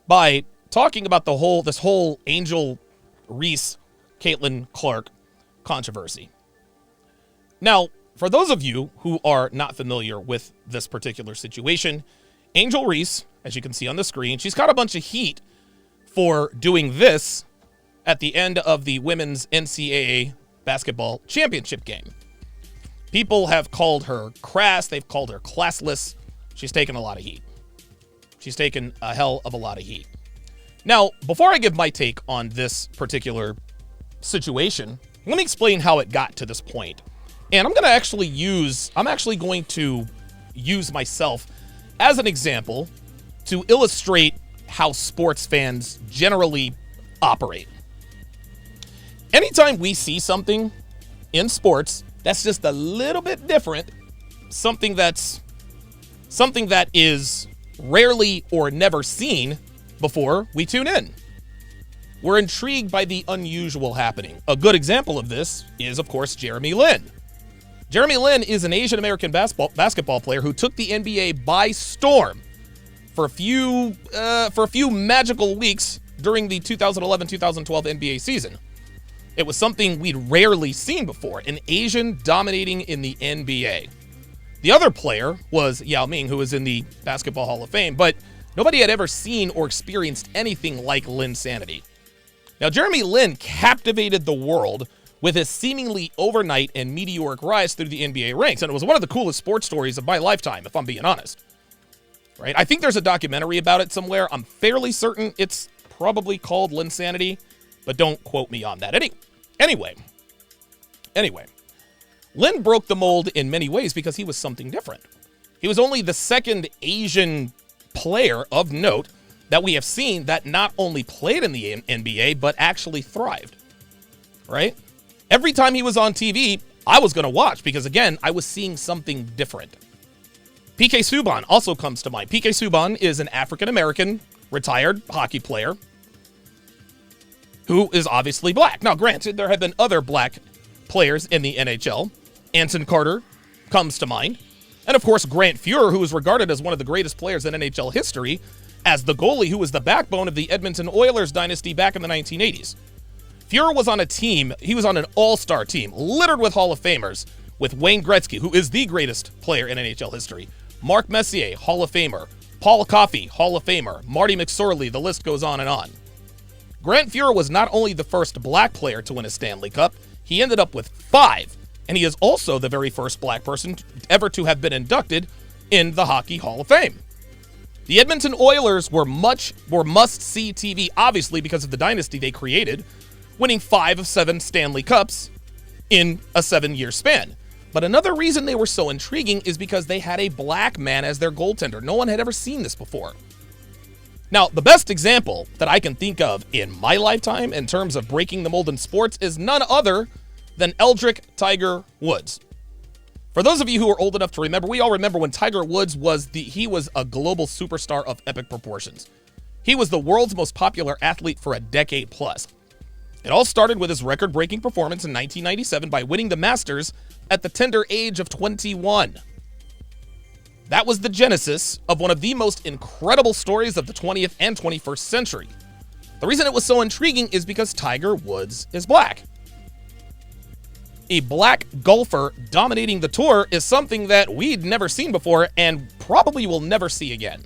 by talking about this whole Angel Reese, Caitlin Clark controversy. Now, for those of you who are not familiar with this particular situation, Angel Reese, as you can see on the screen, she's got a bunch of heat for doing this at the end of the women's NCAA basketball championship game. People have called her crass. They've called her classless. She's taken a lot of heat. She's taken a hell of a lot of heat. Now, before I give my take on this particular situation, let me explain how it got to this point. And I'm actually going to use myself as an example to illustrate how sports fans generally operate. Anytime we see something in sports that's just a little bit different, something that is rarely or never seen before, we tune in. We're intrigued by the unusual happening. A good example of this is, of course, Jeremy Lin. Jeremy Lin is an Asian American basketball player who took the NBA by storm for a few magical weeks during the 2011-2012 NBA season. It was something we'd rarely seen before, an Asian dominating in the NBA. The other player was Yao Ming, who was in the Basketball Hall of Fame, but nobody had ever seen or experienced anything like Linsanity. Now, Jeremy Lin captivated the world with his seemingly overnight and meteoric rise through the NBA ranks, and it was one of the coolest sports stories of my lifetime, if I'm being honest. Right? I think there's a documentary about it somewhere. I'm fairly certain it's probably called Linsanity, but don't quote me on that. Anyway, Lin broke the mold in many ways because he was something different. He was only the second Asian player of note that we have seen that not only played in the NBA, but actually thrived, right? Every time he was on TV, I was going to watch because, again, I was seeing something different. PK Subban also comes to mind. PK Subban is an African-American retired hockey player who is obviously black. Now, granted, there have been other black players in the NHL. Anson Carter comes to mind. And, of course, Grant Fuhr, who is regarded as one of the greatest players in NHL history, as the goalie who was the backbone of the Edmonton Oilers dynasty back in the 1980s. Fuhr was on a team, he was on an all-star team, littered with Hall of Famers, with Wayne Gretzky, who is the greatest player in NHL history, Mark Messier, Hall of Famer, Paul Coffey, Hall of Famer, Marty McSorley, the list goes on and on. Grant Fuhr was not only the first black player to win a Stanley Cup, he ended up with 5, and he is also the very first black person ever to have been inducted in the Hockey Hall of Fame. The Edmonton Oilers were must-see TV, obviously because of the dynasty they created, winning 5 of 7 Stanley Cups in a 7-year span. But another reason they were so intriguing is because they had a black man as their goaltender. No one had ever seen this before. Now, the best example that I can think of in my lifetime in terms of breaking the mold in sports is none other than Eldrick Tiger Woods. For those of you who are old enough to remember, we all remember when Tiger Woods was a global superstar of epic proportions. He was the world's most popular athlete for a decade plus. It all started with his record-breaking performance in 1997 by winning the Masters at the tender age of 21. That was the genesis of one of the most incredible stories of the 20th and 21st century. The reason it was so intriguing is because Tiger Woods is black. A black golfer dominating the tour is something that we'd never seen before and probably will never see again.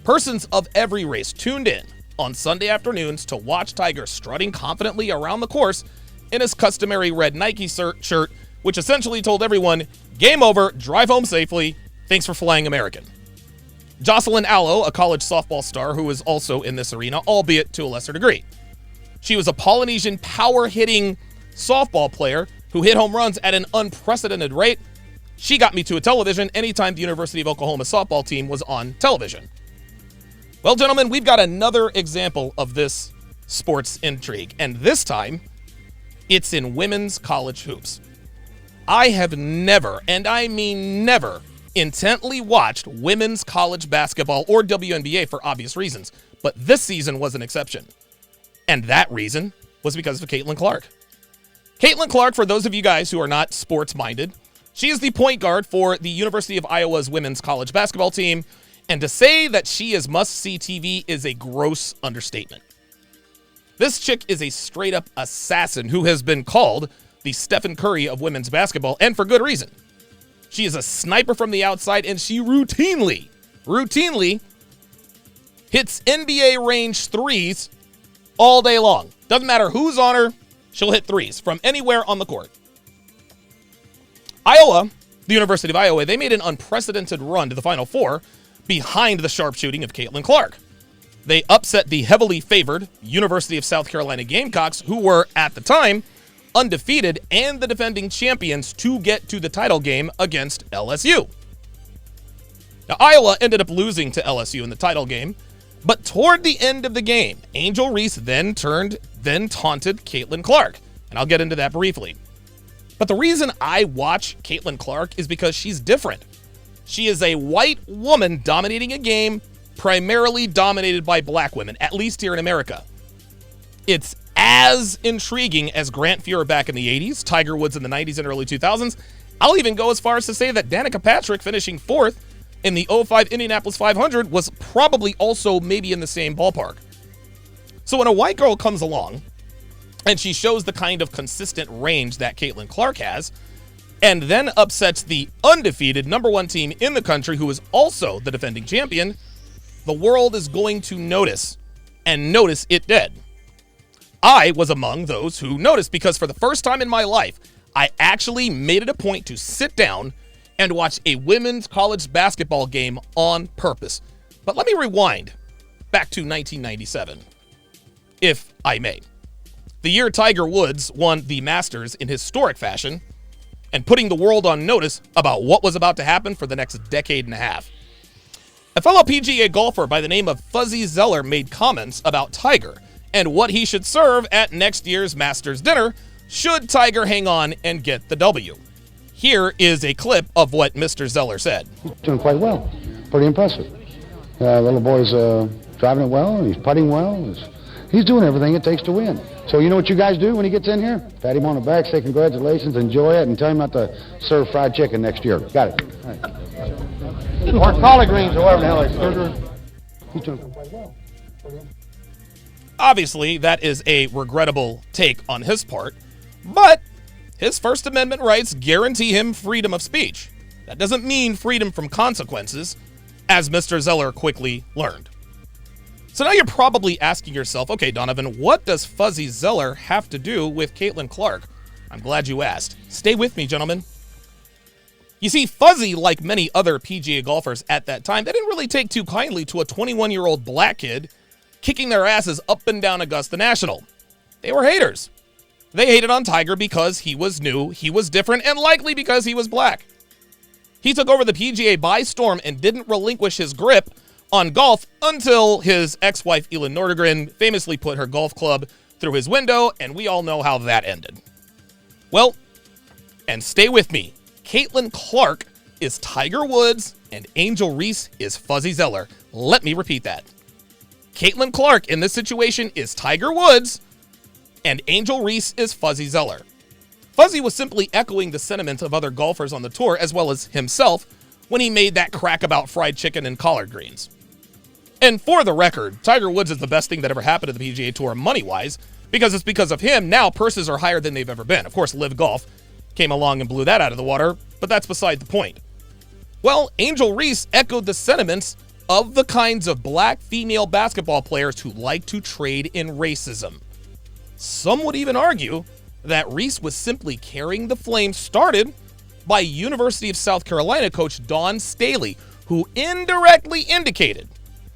Persons of every race tuned in on Sunday afternoons to watch Tiger strutting confidently around the course in his customary red Nike shirt, which essentially told everyone, game over, drive home safely, thanks for flying American. Jocelyn Alo, a college softball star who is also in this arena, albeit to a lesser degree. She was a Polynesian power-hitting softball player who hit home runs at an unprecedented rate. She got me to a television anytime the University of Oklahoma softball team was on television. Well, gentlemen, we've got another example of this sports intrigue, and this time, it's in women's college hoops. I have never, and I mean never, intently watched women's college basketball or WNBA for obvious reasons, but this season was an exception. And that reason was because of Caitlin Clark. Caitlin Clark, for those of you guys who are not sports-minded, she is the point guard for the University of Iowa's women's college basketball team, And to say that she is must-see TV is a gross understatement. This chick is a straight-up assassin who has been called the Stephen Curry of women's basketball, and for good reason. She is a sniper from the outside, and she routinely hits NBA range threes all day long. Doesn't matter who's on her, she'll hit threes from anywhere on the court. Iowa, the University of Iowa, they made an unprecedented run to the Final Four behind the sharpshooting of Caitlin Clark. They upset the heavily favored University of South Carolina Gamecocks, who were, at the time, undefeated and the defending champions, to get to the title game against LSU. Now, Iowa ended up losing to LSU in the title game, but toward the end of the game, Angel Reese then taunted Caitlin Clark, and I'll get into that briefly. But the reason I watch Caitlin Clark is because she's different. She is a white woman dominating a game primarily dominated by black women, at least here in America. It's as intriguing as Grant Fuhr back in the 80s, Tiger Woods in the 90s and early 2000s. I'll even go as far as to say that Danica Patrick finishing fourth in the 05 Indianapolis 500 was probably also maybe in the same ballpark. So when a white girl comes along and she shows the kind of consistent range that Caitlin Clark has, and then upsets the undefeated number one team in the country, who is also the defending champion, the world is going to notice, and notice it did. I was among those who noticed, because for the first time in my life, I actually made it a point to sit down and watch a women's college basketball game on purpose. But let me rewind back to 1997, if I may. The year Tiger Woods won the Masters in historic fashion, and putting the world on notice about what was about to happen for the next decade and a half. A fellow PGA golfer by the name of Fuzzy Zeller made comments about Tiger and what he should serve at next year's Masters dinner should Tiger hang on and get the W. Here is a clip of what Mr. Zeller said. He's doing quite well. Pretty impressive. Little boy's driving it well, he's putting well. He's doing everything it takes to win. So you know what you guys do when he gets in here? Pat him on the back, say congratulations, enjoy it, and tell him not to serve fried chicken next year. Got it. All right. Or collard greens, or whatever the hell they serve. He's doing quite well. Obviously, that is a regrettable take on his part, but his First Amendment rights guarantee him freedom of speech. That doesn't mean freedom from consequences, as Mr. Zeller quickly learned. So now you're probably asking yourself, okay, Donovan, what does Fuzzy Zeller have to do with Caitlin Clark? I'm glad you asked. Stay with me, gentlemen. You see, Fuzzy, like many other PGA golfers at that time, they didn't really take too kindly to a 21-year-old black kid kicking their asses up and down Augusta National. They were haters. They hated on Tiger because he was new, he was different, and likely because he was black. He took over the PGA by storm and didn't relinquish his grip on golf until his ex-wife Elin Nordegren famously put her golf club through his window, and we all know how that ended. Well, and stay with me, Caitlin Clark is Tiger Woods and Angel Reese is Fuzzy Zeller. Let me repeat that. Caitlin Clark in this situation is Tiger Woods and Angel Reese is Fuzzy Zeller. Fuzzy was simply echoing the sentiments of other golfers on the tour as well as himself when he made that crack about fried chicken and collard greens. And for the record, Tiger Woods is the best thing that ever happened to the PGA Tour money-wise, because it's because of him now purses are higher than they've ever been. Of course, Live Golf came along and blew that out of the water, but that's beside the point. Well, Angel Reese echoed the sentiments of the kinds of black female basketball players who like to trade in racism. Some would even argue that Reese was simply carrying the flame started by University of South Carolina coach Dawn Staley, who indirectly indicated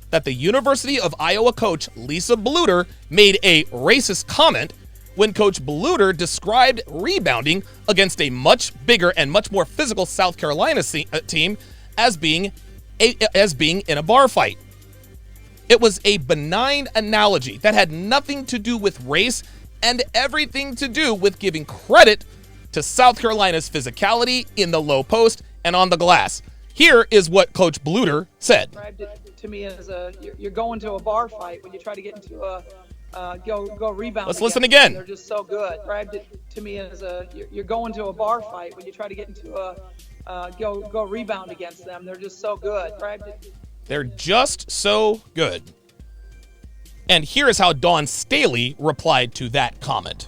that the University of Iowa coach Lisa Bluter made a racist comment when Coach Bluter described rebounding against a much bigger and much more physical South Carolina team as being in a bar fight. It was a benign analogy that had nothing to do with race and everything to do with giving credit to South Carolina's physicality in the low post and on the glass. Here is what Coach Bluter said. Described it to me as you're going to a bar fight when you try to get into a go rebound. Let's listen again. They're just so good. Described it to me as you're going to a bar fight when you try to get into a go rebound against them. They're just so good. Described it They're just so good. And here is how Dawn Staley replied to that comment.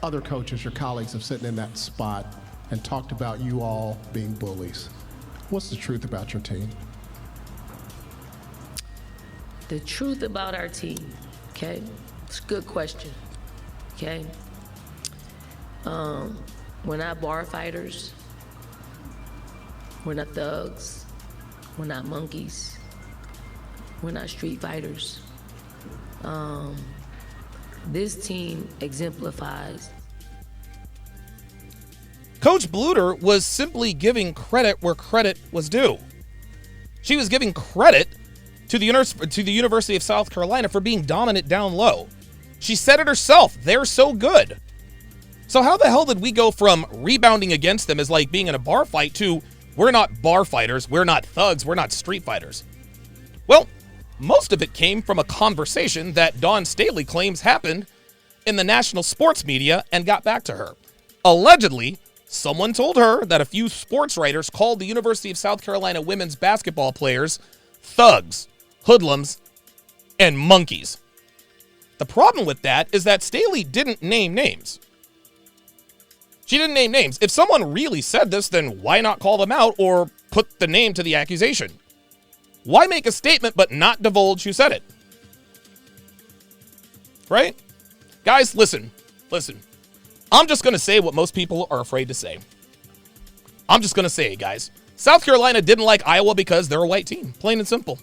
Other coaches, your colleagues, have sitting in that spot and talked about you all being bullies. What's the truth about your team? The truth about our team, okay? It's a good question, okay? We're not bar fighters. We're not thugs. We're not monkeys. We're not street fighters. This team exemplifies. Coach Bluter was simply giving credit where credit was due. She was giving credit to the University of South Carolina for being dominant down low. She said it herself. They're so good. So how the hell did we go from rebounding against them as like being in a bar fight to we're not bar fighters, we're not thugs, we're not street fighters? Well, most of it came from a conversation that Dawn Staley claims happened in the national sports media and got back to her. Allegedly, someone told her that a few sports writers called the University of South Carolina women's basketball players thugs, hoodlums, and monkeys. The problem with that is that Staley didn't name names. She didn't name names. If someone really said this, then why not call them out or put the name to the accusation? Why make a statement but not divulge who said it? Right? Guys, listen. I'm just going to say what most people are afraid to say. I'm just going to say it, guys. South Carolina didn't like Iowa because they're a white team. Plain and simple.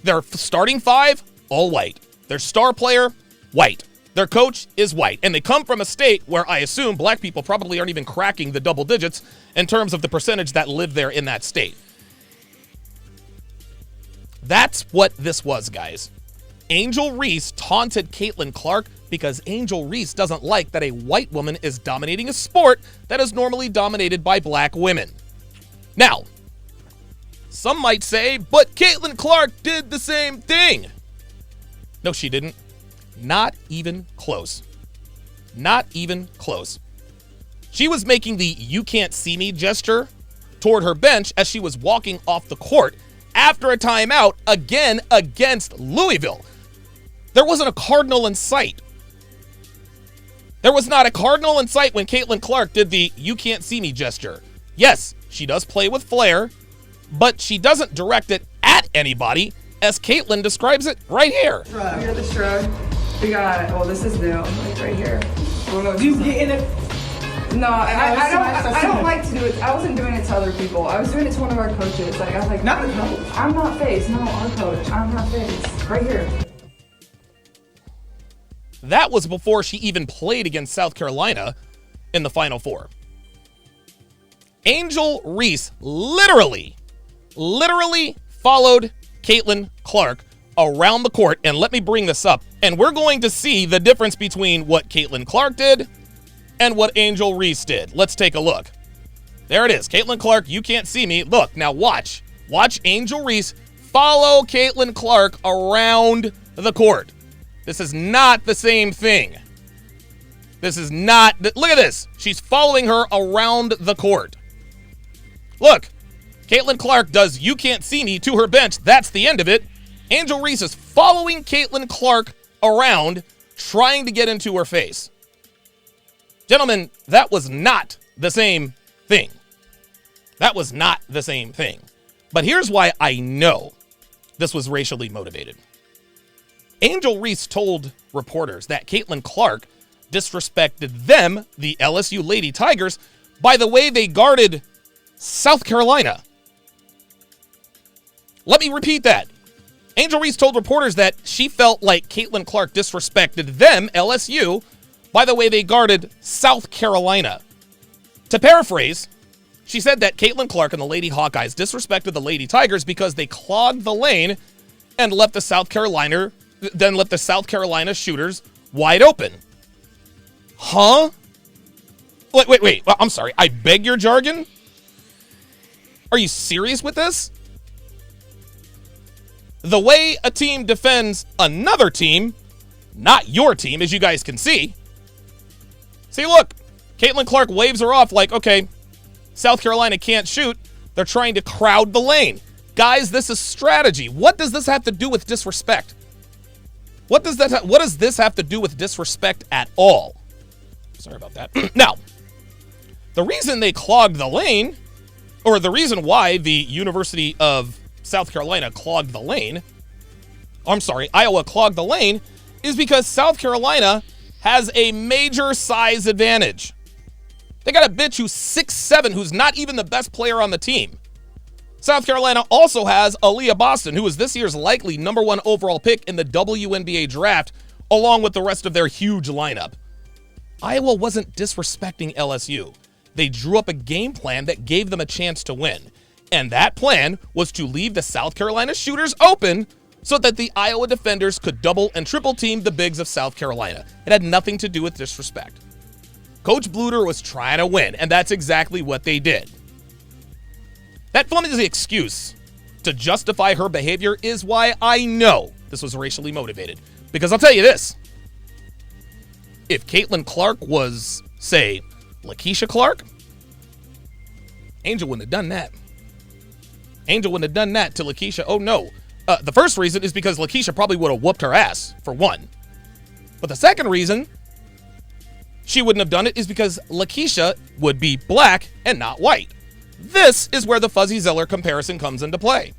Their starting five, all white. Their star player, white. Their coach is white. And they come from a state where I assume black people probably aren't even cracking the double digits in terms of the percentage that live there in that state. That's what this was, guys. Angel Reese taunted Caitlin Clark because Angel Reese doesn't like that a white woman is dominating a sport that is normally dominated by black women. Now, some might say, but Caitlin Clark did the same thing. No, she didn't. Not even close. Not even close. She was making the "you can't see me" gesture toward her bench as she was walking off the court after a timeout again against Louisville. There wasn't a cardinal in sight. There was not a cardinal in sight when Caitlin Clark did the "you can't see me" gesture. Yes, she does play with flair, but she doesn't direct it at anybody, as Caitlin describes it right here. Shrug. Here's the shrug. We got, well, this is new, like right here. You getting it? No, I don't like to do it. I wasn't doing it to other people. I was doing it to one of our coaches. Like, I was like, not the coach. I'm not face. No, our coach. I'm not face. Right here. That was before she even played against South Carolina in the Final Four. Angel Reese literally followed Caitlin Clark around the court, and let me bring this up, and we're going to see the difference between what Caitlin Clark did and what Angel Reese did. Let's take a look. There it is. Caitlin Clark, you can't see me. Look, now watch. Watch Angel Reese follow Caitlin Clark around the court. This is not the same thing. This is not, look at this. She's following her around the court. Look, Caitlin Clark does "you can't see me" to her bench. That's the end of it. Angel Reese is following Caitlin Clark around, trying to get into her face. Gentlemen, that was not the same thing. That was not the same thing. But here's why I know this was racially motivated. Angel Reese told reporters that Caitlin Clark disrespected them, the LSU Lady Tigers, by the way they guarded South Carolina. Let me repeat that. Angel Reese told reporters that she felt like Caitlin Clark disrespected them, LSU, by the way they guarded South Carolina. To paraphrase, she said that Caitlin Clark and the Lady Hawkeyes disrespected the Lady Tigers because they clogged the lane and left the South Carolina shooters wide open. Huh? Wait. I'm sorry. I beg your jargon? Are you serious with this? The way a team defends another team, not your team, as you guys can see. See, look, Caitlin Clark waves her off like, okay, South Carolina can't shoot. They're trying to crowd the lane. Guys, this is strategy. What does this have to do with disrespect? What does this have to do with disrespect at all? Sorry about that. Now, the reason they clogged the lane, or the reason why the University of South Carolina clogged the lane, Iowa clogged the lane, is because South Carolina has a major size advantage. They got a bitch who's 6'7", who's not even the best player on the team. South Carolina also has Aaliyah Boston, who is this year's likely #1 overall pick in the WNBA draft, along with the rest of their huge lineup. Iowa wasn't disrespecting LSU. They drew up a game plan that gave them a chance to win. And that plan was to leave the South Carolina shooters open so that the Iowa defenders could double and triple team the bigs of South Carolina. It had nothing to do with disrespect. Coach Bluter was trying to win, and that's exactly what they did. That flimsy excuse to justify her behavior is why I know this was racially motivated. Because I'll tell you this. If Caitlin Clark was, say, Lakeisha Clark, Angel wouldn't have done that. Angel wouldn't have done that to Lakeisha. Oh, no. The first reason is because Lakeisha probably would have whooped her ass, for one. But the second reason she wouldn't have done it is because Lakeisha would be black and not white. This is where the Fuzzy Zeller comparison comes into play.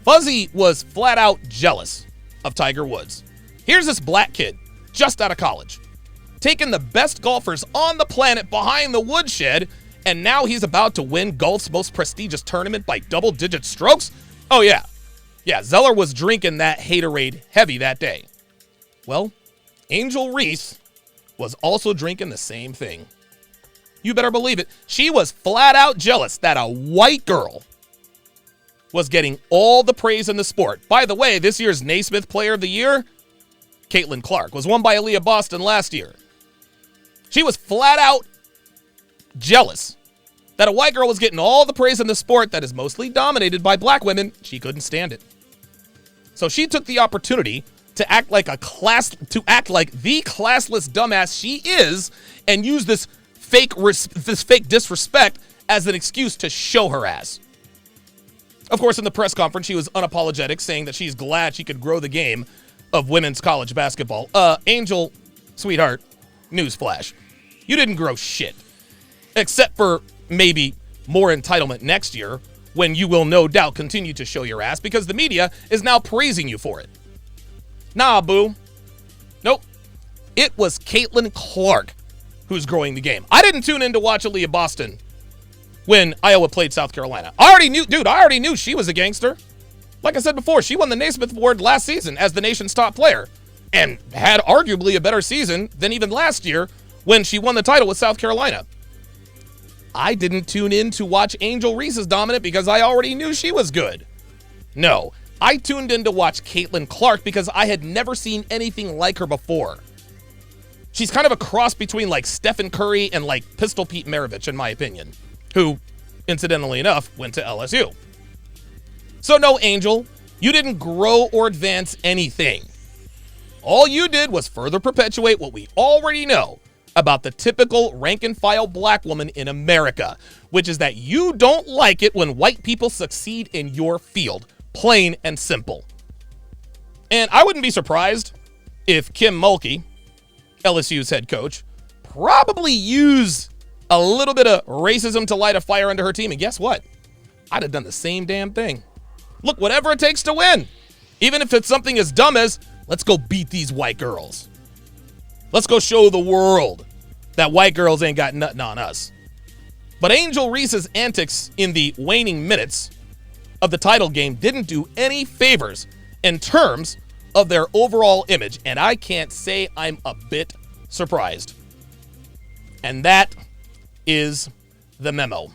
Fuzzy was flat out jealous of Tiger Woods. Here's this black kid, just out of college, taking the best golfers on the planet behind the woodshed, and now he's about to win golf's most prestigious tournament by double-digit strokes? Oh, yeah. Yeah, Zeller was drinking that haterade heavy that day. Well, Angel Reese was also drinking the same thing. You better believe it. She was flat out jealous that a white girl was getting all the praise in the sport. By the way, this year's Naismith Player of the Year, Caitlin Clark, was won by Aaliyah Boston last year. She was flat out jealous that a white girl was getting all the praise in the sport that is mostly dominated by black women. She couldn't stand it. So she took the opportunity to act like the classless dumbass she is and use this fake disrespect as an excuse to show her ass. Of course, in the press conference, she was unapologetic, saying that she's glad she could grow the game of women's college basketball. Angel, sweetheart, newsflash, you didn't grow shit. Except for maybe more entitlement next year, when you will no doubt continue to show your ass because the media is now praising you for it. Nah, boo. Nope. It was Caitlin Clark who's growing the game. I didn't tune in to watch Aaliyah Boston when Iowa played South Carolina. I already knew she was a gangster. Like I said before, she won the Naismith Award last season as the nation's top player and had arguably a better season than even last year when she won the title with South Carolina. I didn't tune in to watch Angel Reese's dominant because I already knew she was good. No, I tuned in to watch Caitlin Clark because I had never seen anything like her before. She's kind of a cross between like Stephen Curry and like Pistol Pete Maravich, in my opinion, who, incidentally enough, went to LSU. So no, Angel, you didn't grow or advance anything. All you did was further perpetuate what we already know about the typical rank-and-file black woman in America, which is that you don't like it when white people succeed in your field. Plain and simple. And I wouldn't be surprised if Kim Mulkey, LSU's head coach, probably used a little bit of racism to light a fire under her team. And guess what? I'd have done the same damn thing. Look, whatever it takes to win. Even if it's something as dumb as, let's go beat these white girls. Let's go show the world that white girls ain't got nothing on us. But Angel Reese's antics in the waning minutes of the title game didn't do any favors in terms of their overall image, and I can't say I'm a bit surprised. And that is the memo.